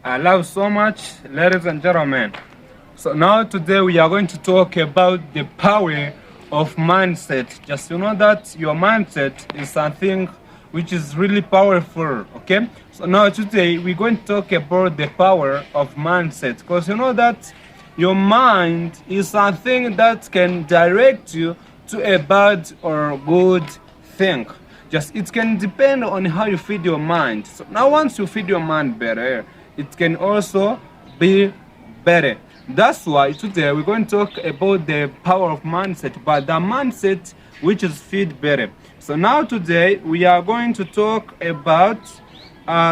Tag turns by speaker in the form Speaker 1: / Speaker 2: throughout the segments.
Speaker 1: I love so much, ladies and gentlemen. So now today we are going to talk about the power of mindset. Just you know that your mindset is something which is really powerful. Okay. So now today we're going to talk about the power of mindset, because you know that your mind is something that can direct you to a bad or good thing. Just it can depend on how you feed your mind. So now once you feed your mind better, it can also be better. That's why today we're going to talk about the power of mindset, but the mindset which is feed better. So now today we are going to talk about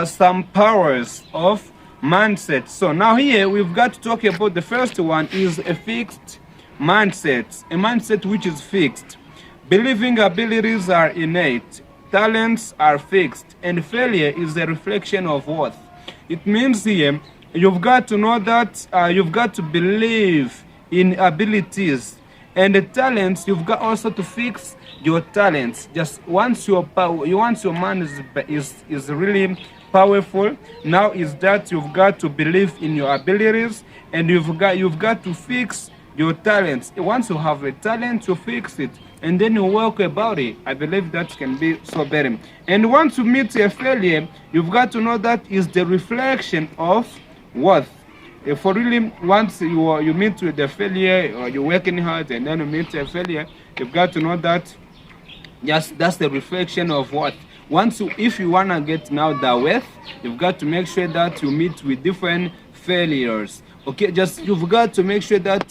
Speaker 1: some powers of mindset. So now here we've got to talk about the first one is a fixed mindset, a mindset which is fixed. Believing abilities are innate, talents are fixed, and failure is a reflection of worth. It means here you've got to know that you've got to believe in abilities and the talents. You've got also to fix your talents. Just once your mind is really powerful, now is that you've got to believe in your abilities and you've got to fix your talents. Once you have a talent, you fix it and then you work about it. I believe that can be so better. And once you meet a failure, you've got to know that is the reflection of worth. If for really once you meet with the failure or you're working hard and then you meet a failure, you've got to know that yes, that's the reflection of what. If you wanna get now the worth, you've got to make sure that you meet with different failures. Okay, just you've got to make sure that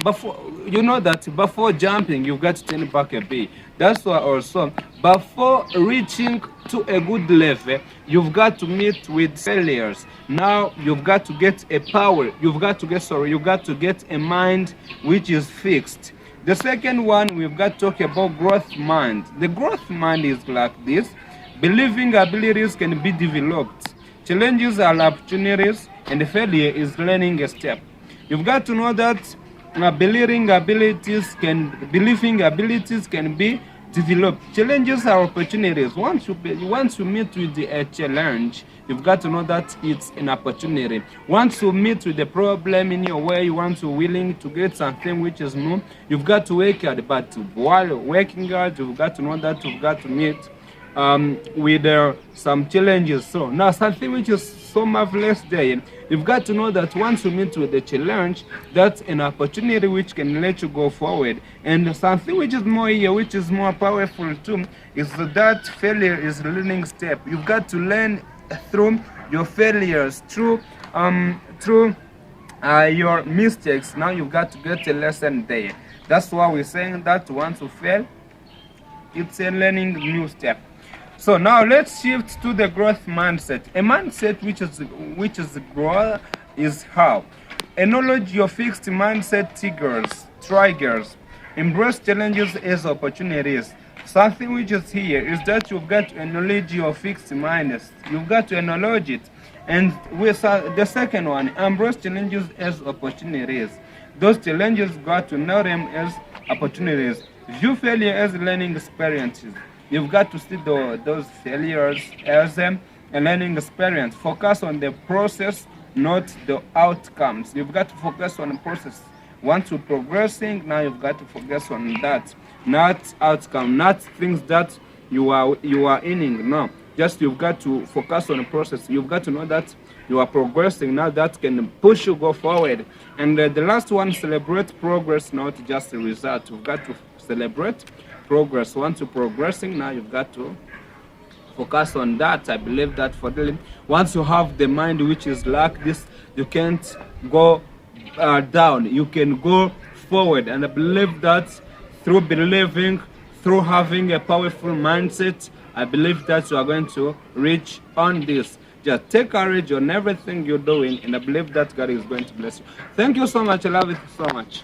Speaker 1: before jumping, you've got to turn back a bit. That's why also before reaching to a good level, you've got to meet with failures. Now you've got to get a power. You've got to get a mind which is fixed. The second one, we've got to talk about growth mind. The growth mind is like this. Believing abilities can be developed. Challenges are opportunities and failure is learning a step. You've got to know that believing abilities can be developed. Challenges are opportunities. Once you meet with a challenge, you've got to know that it's an opportunity. Once you meet with the problem in your way, once you're willing to get something which is new, you've got to work hard. But while working hard, you've got to know that you've got to meet with some challenges. So now something which is so marvelous there, you've got to know that once you meet with the challenge, that's an opportunity which can let you go forward. And something which is more here, which is more powerful too, is that failure is a learning step. You've got to learn through your failures, through your mistakes. Now you've got to get a lesson there. That's why we're saying that once you fail, it's a learning new step. So now let's shift to the growth mindset. A mindset which is growth is how. Acknowledge your fixed mindset triggers. Embrace challenges as opportunities. Something which is here is that you've got to acknowledge your fixed mindset. You've got to acknowledge it. And with the second one, embrace challenges as opportunities. Those challenges, got to know them as opportunities. View failure as learning experiences. You've got to see those failures as a learning experience. Focus on the process, not the outcomes. You've got to focus on the process. Once you're progressing, now you've got to focus on that, not outcome, not things that you are earning. No, just you've got to focus on the process. You've got to know that you are progressing. Now that can push you go forward. And the last one, celebrate progress, not just the result. You've got to celebrate progress. Once you're progressing, now you've got to focus on that. I believe that for the once you have the mind which is like this, you can't go down. You can go forward. And I believe that through believing, through having a powerful mindset, I believe that you are going to reach on this. Just take courage on everything you're doing, and I believe that God is going to bless you. Thank you so much. I love it so much.